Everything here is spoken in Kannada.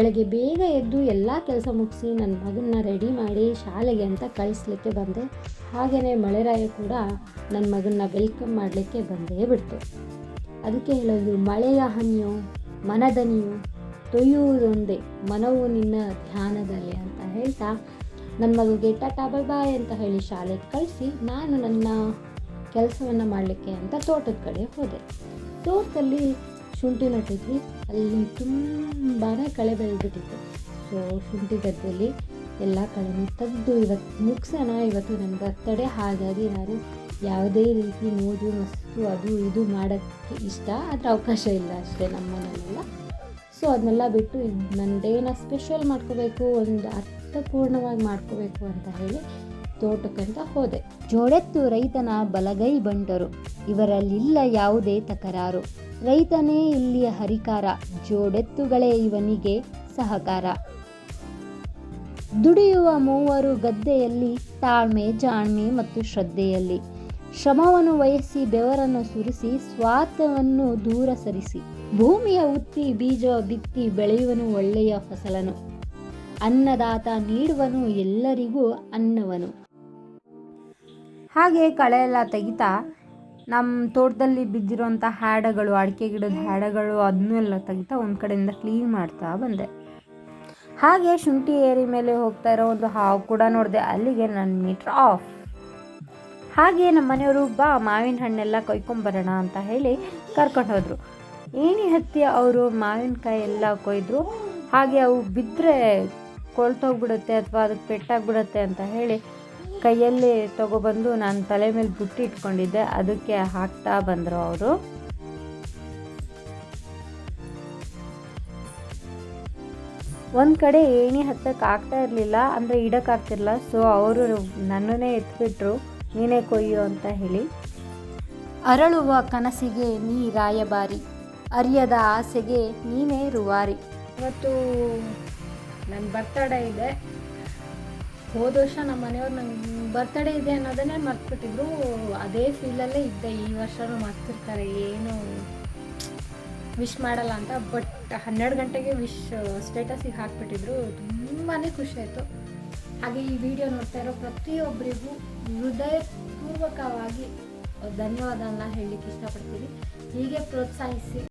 ಬೆಳಗ್ಗೆ ಬೇಗ ಎದ್ದು ಎಲ್ಲ ಕೆಲಸ ಮುಗಿಸಿ ನನ್ನ ಮಗನ್ನ ರೆಡಿ ಮಾಡಿ ಶಾಲೆಗೆ ಅಂತ ಕಳಿಸ್ಲಿಕ್ಕೆ ಬಂದೆ. ಹಾಗೆಯೇ ಮಳೆರಾಯ ಕೂಡ ನನ್ನ ಮಗನ್ನ ವೆಲ್ಕಮ್ ಮಾಡಲಿಕ್ಕೆ ಬಂದೇ ಬಿಡ್ತು. ಅದಕ್ಕೆ ಹೇಳೋದು, ಮಳೆಯ ಹನಿಯೋ ಮನದನಿಯೋ ತೊಯ್ಯುವುದೊಂದೇ ಮನವು ನಿನ್ನ ಧ್ಯಾನದಲ್ಲಿ ಅಂತ ಹೇಳ್ತಾ ನನ್ನ ಮಗುಗೆ ಟಾಟಾ ಬೈ ಬಾಯ್ ಅಂತ ಹೇಳಿ ಶಾಲೆಗೆ ಕಳಿಸಿ ನಾನು ನನ್ನ ಕೆಲಸವನ್ನು ಮಾಡಲಿಕ್ಕೆ ಅಂತ ತೋಟದ ಕಡೆ ಹೋದೆ. ತೋಟದಲ್ಲಿ ಶುಂಠಿ ನಟ್ಟಿದ್ವಿ. ಅಲ್ಲಿ ತುಂಬಾ ಕಳೆ ಬೆಳೆದ್ಬಿಟ್ಟಿತ್ತು. ಸೊ ಶುಂಠಿ ಗದ್ದೆಯಲ್ಲಿ ಎಲ್ಲ ಕಳೆನೂ ತೆಗೆದು ಇವತ್ತು ಮುಗಿಸೋಣ, ಇವತ್ತು ನನ್ನ ಬರ್ತಡೇ, ಹಾಗಾಗಿ ನಾನು ಯಾವುದೇ ರೀತಿ ಮೋಜು ಮಸ್ತು ಅದು ಇದು ಮಾಡೋಕ್ಕೆ ಇಷ್ಟ, ಆದರೆ ಅವಕಾಶ ಇಲ್ಲ ಅಷ್ಟೇ ನಮ್ಮ ಮನೆಯಲ್ಲೆಲ್ಲ. ಸೊ ಅದನ್ನೆಲ್ಲ ಬಿಟ್ಟು ನನ್ನ ಡೇನ ಸ್ಪೆಷಲ್ ಮಾಡ್ಕೋಬೇಕು, ಒಂದು ಅರ್ಥಪೂರ್ಣವಾಗಿ ಮಾಡ್ಕೋಬೇಕು ಅಂತ ಹೇಳಿ ತೋಟಕ್ಕಂತ ಹೋದೆ. ಜೋಡೆತ್ತು ರೈತನ ಬಲಗೈ ಬಂಟರು, ಇವರಲ್ಲಿಲ್ಲ ಯಾವುದೇ ತಕರಾರು, ರೈತನೇ ಇಲ್ಲಿಯ ಹರಿಕಾರ, ಜೋಡೆತ್ತುಗಳೇ ಇವನಿಗೆ ಸಹಕಾರ. ದುಡಿಯುವ ಮೂವರು ಗದ್ದೆಯಲ್ಲಿ, ತಾಳ್ಮೆ ಜಾಣ್ಮೆ ಮತ್ತು ಶ್ರದ್ಧೆಯಲ್ಲಿ, ಶ್ರಮವನ್ನು ವಹಿಸಿ ಬೆವರನ್ನು ಸುರಿಸಿ ಸ್ವಾರ್ಥವನ್ನು ದೂರ ಸರಿಸಿ, ಭೂಮಿಯ ಉತ್ತಿ ಬೀಜ ಬಿತ್ತಿ ಬೆಳೆಯುವನು ಒಳ್ಳೆಯ ಫಸಲನು, ಅನ್ನದಾತ ನೀಡುವನು ಎಲ್ಲರಿಗೂ ಅನ್ನವನು. ಹಾಗೆ ಕಳೆ ಎಲ್ಲ ತೆಗಿತಾ ನಮ್ಮ ತೋಟದಲ್ಲಿ ಬಿದ್ದಿರೋಂಥ ಹ್ಯಾಡಗಳು, ಅಡಿಕೆ ಗಿಡದ ಹ್ಯಾಡಗಳು ಅದನ್ನೆಲ್ಲ ತೆಗಿತಾ ಒಂದು ಕಡೆಯಿಂದ ಕ್ಲೀನ್ ಮಾಡ್ತಾ ಬಂದೆ. ಹಾಗೆ ಶುಂಠಿ ಏರಿ ಮೇಲೆ ಹೋಗ್ತಾ ಇರೋ ಒಂದು ಹಾವು ಕೂಡ ನೋಡಿದೆ. ಅಲ್ಲಿಗೆ ನನ್ನ ಮೀಟ್ರ್ ಆಫ್. ಹಾಗೆ ನಮ್ಮ ಮನೆಯವರು ಬಾ ಮಾವಿನ ಹಣ್ಣೆಲ್ಲ ಕೊಯ್ಕೊಂಬರೋಣ ಅಂತ ಹೇಳಿ ಕರ್ಕೊಂಡು ಹೋದರು. ಏಣಿ ಹತ್ತಿ ಅವರು ಮಾವಿನಕಾಯಿ ಎಲ್ಲ ಕೊಯ್ದರು. ಹಾಗೆ ಅವು ಬಿದ್ದರೆ ಕೊಳ್ತೋಗ್ಬಿಡುತ್ತೆ ಅಥವಾ ಅದಕ್ಕೆ ಪೆಟ್ಟಾಗ್ಬಿಡುತ್ತೆ ಅಂತ ಹೇಳಿ ಕೈಯಲ್ಲಿ ತೊಗೊಬಂದು ನಾನು ತಲೆ ಮೇಲೆ ಬುಟ್ಟಿ ಇಟ್ಕೊಂಡಿದ್ದೆ, ಅದಕ್ಕೆ ಹಾಕ್ತಾ ಬಂದರು ಅವರು. ಒಂದು ಕಡೆ ಏಣಿ ಹತ್ತಕ್ಕೆ ಆಗ್ತಾ ಇರಲಿಲ್ಲ, ಅಂದರೆ ಇಡೋಕ್ಕಾಗ್ತಿರಲಿಲ್ಲ. ಸೊ ಅವರು ನನ್ನನ್ನೇ ಎತ್ಬಿಟ್ರು, ನೀನೇ ಕೊಯ್ಯು ಅಂತ ಹೇಳಿ. ಅರಳುವ ಕನಸಿಗೆ ನೀ ರಾಯಭಾರಿ, ಅರಿಯದ ಆಸೆಗೆ ನೀನೇ ರೂವಾರಿ. ಇವತ್ತು ನನ್ನ ಬರ್ತಡೇ ಇದೆ. ಹೋದ ವರ್ಷ ನಮ್ಮ ಮನೆಯವ್ರು ನಂಗೆ ಬರ್ತಡೇ ಇದೆ ಅನ್ನೋದನ್ನೇ ಮರ್ತ್ಬಿಟ್ಟಿದ್ರು. ಅದೇ ಫೀಲಲ್ಲೇ ಇದ್ದೆ. ಈ ವರ್ಷನೂ ಮರ್ತಿರ್ತಾರೆ, ಏನು ವಿಶ್ ಮಾಡಲ್ಲ ಅಂತ. ಬಟ್ 12 ಗಂಟೆಗೆ ವಿಶ್ ಸ್ಟೇಟಸಿಗೆ ಹಾಕ್ಬಿಟ್ಟಿದ್ರು. ತುಂಬಾ ಖುಷಿ ಆಯಿತು. ಹಾಗೆ ಈ ವಿಡಿಯೋ ನೋಡ್ತಾ ಇರೋ ಪ್ರತಿಯೊಬ್ಬರಿಗೂ ಹೃದಯಪೂರ್ವಕವಾಗಿ ಧನ್ಯವಾದನ ಹೇಳಲಿಕ್ಕೆ ಇಷ್ಟಪಡ್ತೀನಿ. ಹೀಗೆ ಪ್ರೋತ್ಸಾಹಿಸಿ.